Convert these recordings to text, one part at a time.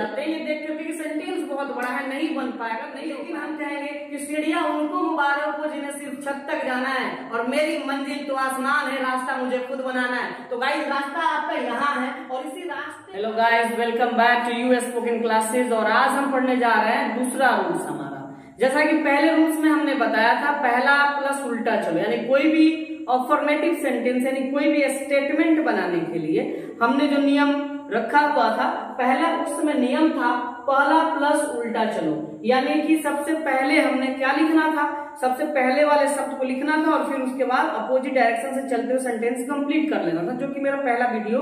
जाते हैं ये देख करके कि सेंटेंस बहुत बड़ा है, नहीं बन पाएगा, नहीं। लेकिन हम कहेंगे कि सीढ़ियां उनको मुबारक हो जिन्हें सिर्फ छत तक जाना है, और मेरी मंजिल तो आसमान है, रास्ता मुझे खुद बनाना है। तो गाइस रास्ता आपका यहाँ है और इसी रास्ते। Hello guys, welcome back to us spoken classes. और आज हम पढ़ने जा रहे हैं दूसरा रूल्स हमारा। जैसा कि पहले रूल्स में हमने बताया था, पहला प्लस उल्टा चलो, यानी कोई भी अफर्मेटिव सेंटेंस यानी कोई भी स्टेटमेंट बनाने के लिए हमने जो नियम रखा हुआ था, पहला उस समय नियम था पहला प्लस उल्टा चलो, यानी कि सबसे पहले हमने क्या लिखना था, सबसे पहले वाले शब्द को लिखना था और फिर उसके बाद अपोजिट डायरेक्शन से चलते हुए सेंटेंस कंप्लीट कर लेना था, जो कि मेरा पहला वीडियो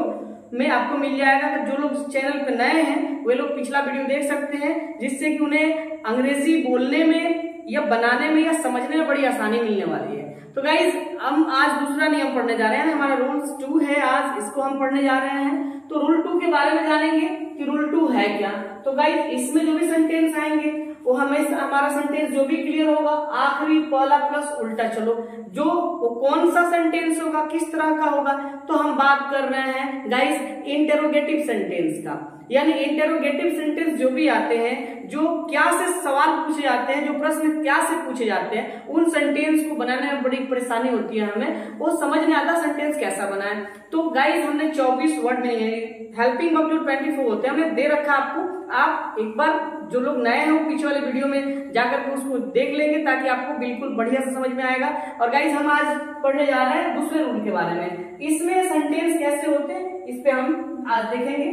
में आपको मिल जाएगा। अगर जो लोग चैनल पे नए हैं वे लोग पिछला वीडियो देख सकते हैं, जिससे कि उन्हें अंग्रेजी बोलने में या बनाने में या समझने में बड़ी आसानी मिलने वाली है। तो गाइज हम आज दूसरा नियम पढ़ने जा रहे हैं, हमारा रूल्स 2 है आज, इसको हम पढ़ने जा रहे हैं। तो रूल 2 के बारे में जानेंगे कि रूल 2 है क्या। तो गाइज इसमें जो भी सेंटेंस आएंगे वो हमेशा हमारा सेंटेंस जो भी क्लियर होगा आखिरी पहला प्लस उल्टा चलो, जो वो कौन सा सेंटेंस होगा, किस तरह का होगा, तो हम बात कर रहे हैं गाइज इंटेरोगेटिव सेंटेंस का। यानी इंटेरोगेटिव सेंटेंस जो भी आते हैं, जो क्या से सवाल पूछे जाते हैं, जो प्रश्न क्या से पूछे जाते हैं, उन सेंटेंस को बनाने में बड़ी परेशानी होती है, हमें वो समझ नहीं आता सेंटेंस कैसा बनाए। तो गाइज हमने 24 वर्ड में हेल्पिंग वर्ब जो 24 होते हैं हमने दे रखा आपको। आप एक बार जो लोग नए हैं वो पीछे वाले वीडियो में जाकर के उसको देख लेंगे ताकि आपको बिल्कुल बढ़िया से समझ में आएगा। और गाइज हम आज पढ़ने जा रहे हैं दूसरे रूल के बारे में। इसमें सेंटेंस कैसे होते हैं इस पे हम आज देखेंगे।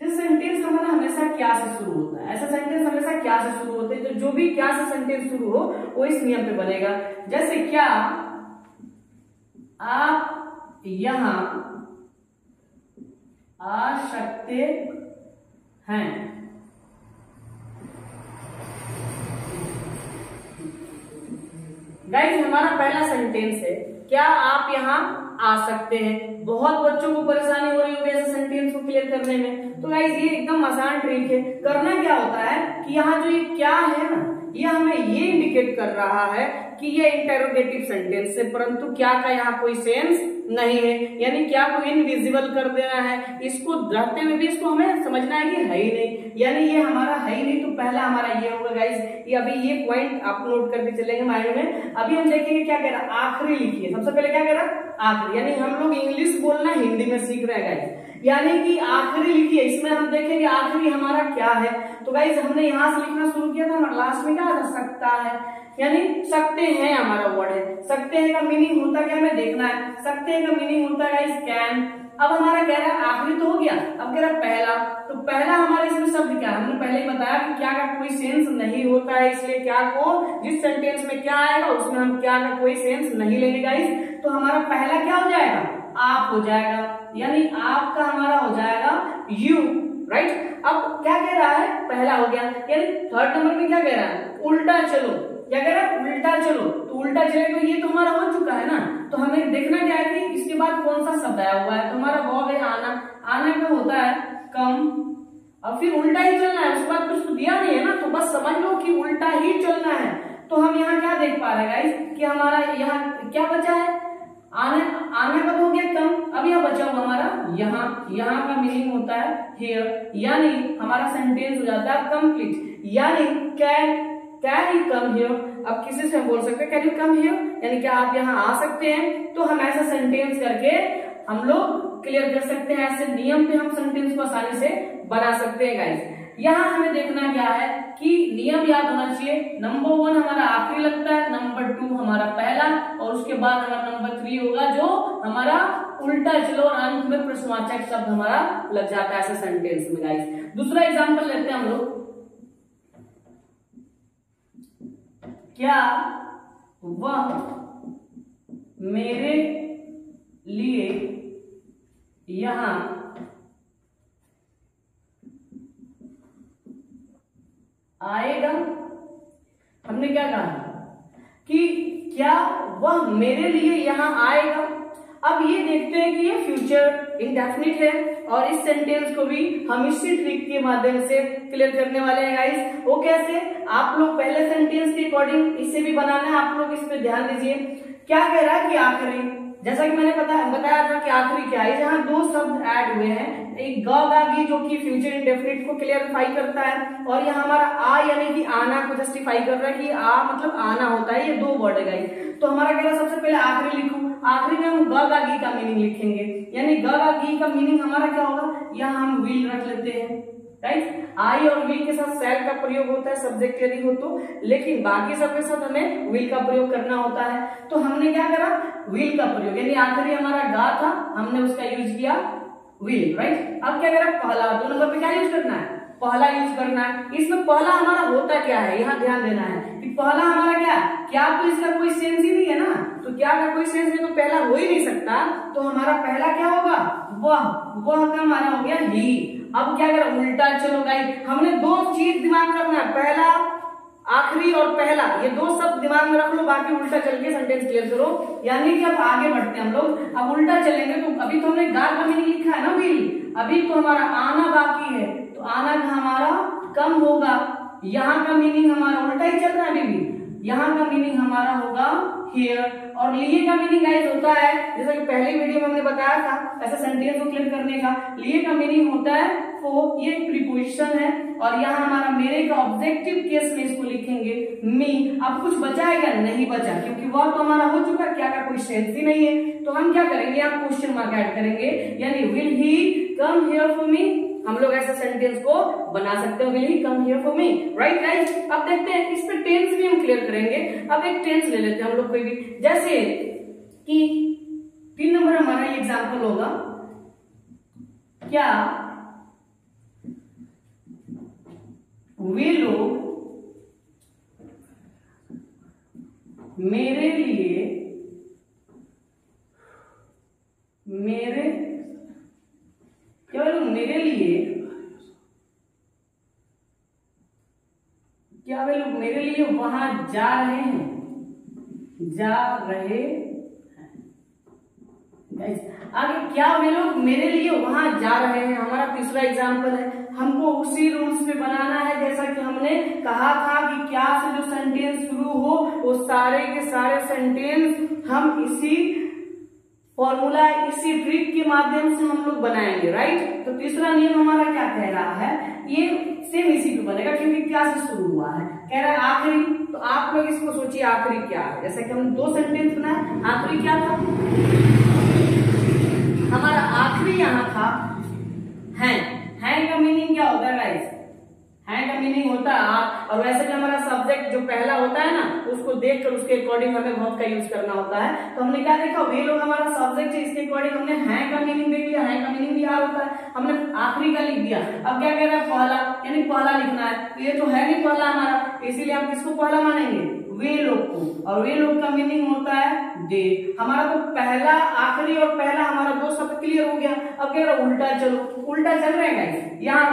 जिस सेंटेंस हमारा हमेशा क्या से शुरू होता है, ऐसा सेंटेंस हमेशा क्या से शुरू होते हैं, तो जो भी क्या से सेंटेंस शुरू हो वो इस नियम पे बनेगा। जैसे क्या आप यहां आ सकते हैं, गाइस हमारा पहला सेंटेंस है क्या आप यहाँ आ सकते हैं। बहुत बच्चों को परेशानी हो रही होगी ऐसे सेंटेंस को क्लियर करने में, तो गाइस ये एकदम आसान ट्रिक है। करना क्या होता है कि यहाँ जो ये क्या है ना, ये हमें ये इंडिकेट कर रहा है कि ये इंटेरोगेटिव सेंटेंस है, परंतु क्या का यहाँ कोई सेंस नहीं है, यानी क्या को इनविजिबल कर देना है, इसको रहते हुए भी इसको हमें समझना है कि है ही नहीं, यानी ये हमारा है ही नहीं। तो पहला हमारा ये होगा गाइस, ये अभी ये पॉइंट आप नोट करके चलेंगे माइंड में। अभी हम देखेंगे क्या कह रहा, आखिरी लिखिए, सबसे पहले क्या कह रहा आखिरी, यानी हम लोग इंग्लिश बोलना हिंदी में सीख रहे हैं गाइस, यानी कि आखिरी लिखिए। इसमें हम देखेंगे आखिरी हमारा क्या है। तो गाइस हमने यहाँ से लिखना शुरू किया था, हमारा लास्ट में क्या था सकता है, यानी सकते हैं हमारा वर्ड है। सकते हैं का मीनिंग होता क्या हमें देखना है, सकते हैं का मीनिंग होता है गाइस कैन। अब हमारा कह रहा है आखिरी तो हो गया, अब कह रहा है पहला, तो पहला हमारा इसमें शब्द क्या है, हमने पहले ही बताया कि क्या का कोई सेंस नहीं होता है, इसलिए क्या को जिस सेंटेंस में क्या आएगा उसमें हम क्या का कोई सेंस नहीं लेंगे गाइस। तो हमारा पहला क्या हो जाएगा, आप हो जाएगा, यानी आपका हमारा हो जाएगा यू, राइट। अब क्या कह रहा है, पहला हो गया, यानी थर्ड नंबर में क्या कह रहा है, उल्टा चलो, क्या कह रहा है उल्टा चलो। तो उल्टा चले तो ये तो हमारा हो चुका है ना, तो हमें देखना क्या है कि इसके बाद कौन सा शब्द आया हुआ है। तो हमारा वर्ब है आना, आना का होता है कम, और फिर उल्टा ही चलना है, उसके बाद कुछ दिया नहीं है ना, तो बस समझ लो कि उल्टा ही चलना है। तो हम यहाँ क्या देख पा रहे हैं गाइस कि हमारा यहाँ क्या बचा है, आने, आने का तो हो गया कम, अब यह बचा हुआ हमारा यहाँ, यहाँ का मीनिंग होता है हियर, यानी हमारा सेंटेंस हो जाता है कंप्लीट, यानी कैन यू कम हियर। अब किसी से हम बोल सकते हैं कैन यू कम हियर, यानी क्या आप यहाँ आ सकते हैं। तो हम ऐसा सेंटेंस करके हम लोग क्लियर कर सकते हैं, ऐसे नियम पे हम सेंटेंस को आसानी से बना सकते हैं गाइस। यहाँ हमें देखना क्या है कि नियम याद होना चाहिए, नंबर 1 हमारा आखिरी लगता है, नंबर 2 हमारा पहला, और उसके बाद हमारा नंबर 3 होगा जो हमारा उल्टा चलो, और अंत में प्रश्नवाचक शब्द हमारा लग जाता है ऐसे सेंटेंस में गाइस। दूसरा एग्जांपल लेते हैं हम लोग, क्या वह मेरे लिए यहाँ आएगा। हमने क्या कहा कि क्या वह मेरे लिए यहाँ आएगा। अब ये देखते हैं कि ये फ्यूचर इंडेफिनिट है, और इस सेंटेंस को भी हम इसी ट्रिक के माध्यम से क्लियर करने वाले हैं गाइस। वो कैसे, आप लोग पहले सेंटेंस के अकॉर्डिंग इसे भी बनाना है, आप लोग इस पे ध्यान दीजिए। क्या कह रहा है कि आखिरी, जैसा कि मैंने बताया था कि आखिरी क्या है, जहां दो शब्द ऐड हुए हैं, एक ग गा गी जो कि फ्यूचर इंडेफिनिट को क्लियरिफाई करता है, और यहाँ हमारा आ यानी कि आना को जस्टिफाई कर रहा है कि आ मतलब आना होता है, ये दो वर्ड है गाइस। तो हमारा कह रहा सबसे पहले आखिरी लिखूं, आखिरी में हम ग गा गी का मीनिंग लिखेंगे, यानी ग गा गी का मीनिंग हमारा क्या होगा, यहाँ हम विल रख लेते हैं, राइट। आई और विल के साथ शैल का प्रयोग होता है सब्जेक्ट यदि हो तो, लेकिन बाकी सबके साथ हमें विल का प्रयोग करना होता है। तो हमने क्या करा, विल का प्रयोग, यानी आखिरी हमारा गा था, हमने उसका यूज किया विल, राइट। अब क्या करा, पहला, 2 नंबर पे क्या यूज करना है, पहला यूज करना है। इसमें पहला हमारा होता क्या है, यहाँ ध्यान देना है कि पहला हमारा क्या तो इसका कोई सेंस ही नहीं है ना, तो क्या का कोई सेंस नहीं, तो पहला हो ही नहीं सकता, तो हमारा पहला क्या होगा, वह का हमारा हो गया ही। अब क्या करें, उल्टा चलो गाइस, हमने दो चीज दिमाग में रखना है, पहला आखिरी और पहला, ये दो शब्द दिमाग में रख लो, बाकी उल्टा चल के सेंटेंस क्लियर करो। यानी कि अब आगे बढ़ते हैं हम लोग, अब उल्टा चलेंगे। तो अभी तो हमने गा का मीनिंग लिखा है ना विल, अभी तो हमारा आना बाकी है, तो आना का हमारा कम होगा, यहाँ का मीनिंग हमारा उल्टा ही चल रहा है अभी भी, यहाँ का मीनिंग हमारा होगा हियर। और लिए का मीनिंग गाइस होता है, जैसा कि पहले वीडियो में हमने बताया था ऐसा सेंटेंस को क्लियर करने का, लिए का मीनिंग होता है फॉर, ये प्रीपोजिशन है, और यहाँ हमारा मेरे का ऑब्जेक्टिव केस में इसको लिखेंगे मी। अब कुछ बचा है क्या, नहीं बचा, क्योंकि वह तो हमारा हो चुका, क्या का कोई सेंस ही नहीं है। तो हम क्या करेंगे, यहाँ क्वेश्चन मार्क ऐड करेंगे, यानी will he come here for me, हम लोग ऐसा सेंटेंस को बना सकते हैं, will he come here for me, right guys. अब देखते हैं इस पे टेंस भी हम क्लियर करेंगे। अब एक टेंस ले लेते हैं हम लोग कोई भी, जैसे कि 3 नंबर हमारा ये एग्जांपल होगा, क्या वे लोग मेरे लिए क्या वे लोग मेरे लिए वहां जा रहे हैं, आगे क्या वे लोग मेरे लिए वहां जा रहे हैं, हमारा तीसरा एग्जाम्पल है। हमको उसी रूल्स पे बनाना है जैसा कि हमने कहा था कि क्या से जो सेंटेंस शुरू हो वो सारे के सारे सेंटेंस हम इसी फॉर्मूला, इसी ट्रिक के माध्यम से हम लोग बनाएंगे, राइट। तो तीसरा नियम हमारा क्या कह रहा है, ये सेम इसी पे बनेगा क्योंकि क्या से शुरू हुआ है, कह रहा है आखिरी। तो आप लोग इसको सोचिए आखिरी क्या है, जैसा कि हमने 2 सेंटेंस बनाए, आखिरी क्या था हमारा, आखिरी यहाँ था है का मीनिंग क्या होता है गाइस, है का मीनिंग होता है, और वैसे भी हमारा सब्जेक्ट जो पहला होता है ना उसको देखकर उसके अकॉर्डिंग हमें वर्ब का यूज करना होता है। तो हमने क्या देखा, वे लोग हमारा सब्जेक्ट है, इसके अकॉर्डिंग हमने है का मीनिंग देख लिया, है का मीनिंग भी यार होता है, हमने आखिरी का लिख दिया। अब क्या कह रहा है, पहला, यानी पहला लिखना है, तो ये तो है नहीं पहला हमारा, इसीलिए हम किसको पहला मानेंगे, वे लोग को, और वे लोग का मीनिंग होता है दे। हमारा तो पहला, आखिरी और पहला हमारा 2 शब्द क्लियर हो गया। अब कह रहा उल्टा चलो, उल्टा चल रहे हैं गाइस, यहाँ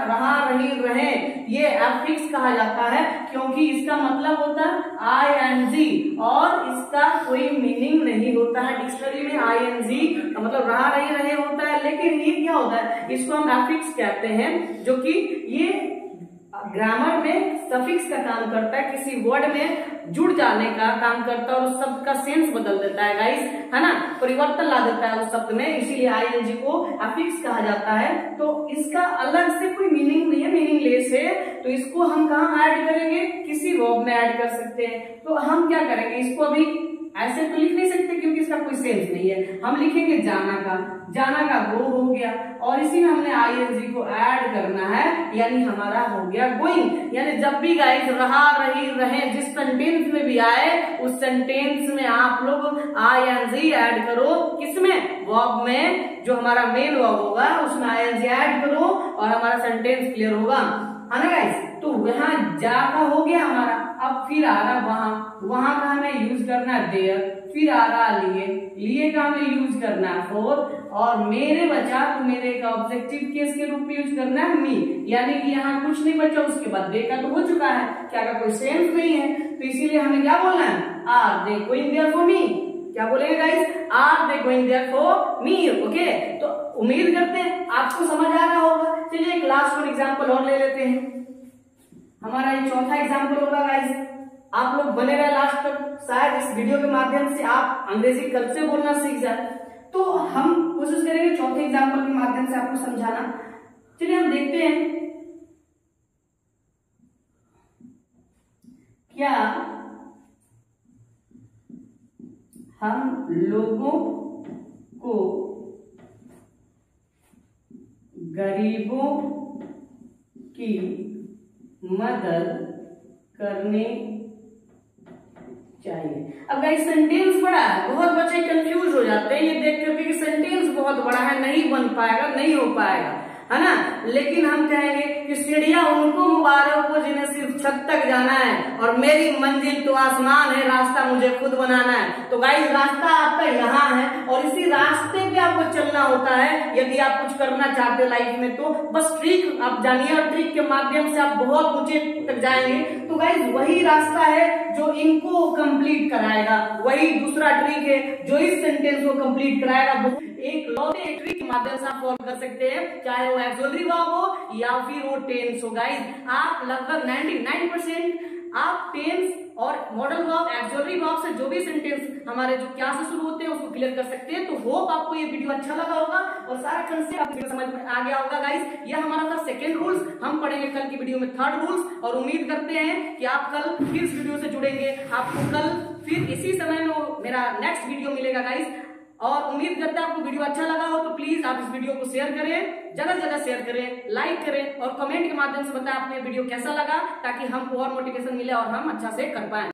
रहा रही रहे, ये एफिक्स कहा जाता है क्योंकि इसका मतलब होता है ING और इसका कोई मीनिंग नहीं होता है। डिक्शनरी में ING का मतलब रहा रही रहे होता है, लेकिन ये क्या होता है, इसको हम एफिक्स कहते हैं, जो कि ये ग्रामर में सफिक्स का काम करता है, किसी वर्ड में जुड़ जाने का काम करता है और उस शब्द का सेंस बदल देता है गाइस, है ना, परिवर्तन ला देता है उस शब्द में, इसीलिए ING को अफिक्स कहा जाता है। तो इसका अलग से कोई मीनिंग नहीं है, मीनिंगलेस है, तो इसको हम कहाँ ऐड करेंगे, किसी वर्ब में ऐड कर सकते हैं। तो हम क्या करेंगे, इसको अभी ऐसे तो लिख नहीं सकते क्योंकि इसका कोई सेंस नहीं है, हम लिखेंगे जाना का गो हो गया, और इसी में हमने ING को ऐड करना है, यानी हमारा हो गया गोइंग। यानी जब भी गाइस रहा रही रहे जिस सेंटेंस में भी आए उस सेंटेंस में आप लोग ING ऐड करो, किसमें, वर्ब में, जो हमारा मेन वर्ब होगा उसमें ING ऐड करो और हमारा सेंटेंस क्लियर होगा, है ना गाइस। तो यहाँ जा का हो गया हमारा, अब फिर आ रहा वहां का हमें यूज करना है देयर, फिर आ रहा लिए का हमें यूज करना है फॉर, और मेरे बचा तो मेरे का ऑब्जेक्टिव केस के रूप में यूज करना है मी, यानी कि यहाँ कुछ नहीं बचा, उसके बाद दे का तो हो चुका है, क्या का कोई सेंस नहीं है, तो इसीलिए हमें क्या बोलना है, are they going there for me, क्या बोलेंगे guys, are they going there for me, okay. तो उम्मीद करते हैं आपको समझ आ रहा होगा। चलिए एक लास्ट वन एग्जाम्पल और ले लेते हैं, हमारा ये चौथा एग्जाम्पल होगा गाइस, आप लोग बने रहे लास्ट तक, शायद इस वीडियो के माध्यम से आप अंग्रेजी कल से बोलना सीख जाए। तो हम कोशिश करेंगे चौथे एग्जाम्पल के माध्यम से आपको समझाना। चलिए हम देखते हैं क्या हम लोगों को गरीबों की मदद करनी चाहिए। अब गाइस सेंटेंस बड़ा है, बहुत बच्चे कंफ्यूज हो जाते हैं ये देख करके कि सेंटेंस बहुत बड़ा है, नहीं बन पाएगा, नहीं हो पाएगा, है ना। लेकिन हम कहेंगे कि सीढ़ियां उनको मुबारक हो जिन्हें सिर्फ छत तक जाना है, और मेरी मंजिल तो आसमान है, रास्ता मुझे खुद बनाना है। तो गाइस रास्ता आपका यहाँ है और इसी रास्ते पे आपको चलना होता है यदि आप कुछ करना चाहते लाइफ में। तो बस ट्रिक आप जानिए और ट्रिक के माध्यम से आप बहुत ऊंचे तक जाएंगे। तो गाइस वही रास्ता है जो इनको कंप्लीट कराएगा, वही दूसरा ट्रिक है जो इस सेंटेंस को कंप्लीट कराएगा। एक लौटे ट्रिक के माध्यम से आप सॉल्व कर सकते हैं, चाहे वो एक्सोलरी वर्ब हो या फिर वो टेंस हो। गाइस आप लगभग 99% आप टेंस और मॉडल वर्ब, एक्सोलरी वर्ब से जो भी सेंटेंस हमारे जो क्या से शुरू होते हैं उसको क्लियर कर सकते हैं। तो होप आपको ये वीडियो अच्छा लगा होगा और सारा कंसेप्ट आपको समझ में आ गया होगा। गाइस ये हमारा था सेकंड रूल्स, हम पढ़ेंगे कल की वीडियो में थर्ड रूल्स, और उम्मीद करते हैं कि आप कल फिर इस वीडियो से जुड़ेंगे। आपको कल फिर इसी समय में मेरा नेक्स्ट वीडियो मिलेगा गाइस, और उम्मीद करते हैं आपको वीडियो अच्छा लगा हो। तो प्लीज आप इस वीडियो को शेयर करें, ज्यादा से ज्यादा शेयर करें, लाइक करें और कमेंट के माध्यम से बताएं आपको ये वीडियो कैसा लगा, ताकि हमको और मोटिवेशन मिले और हम अच्छा से कर पाए।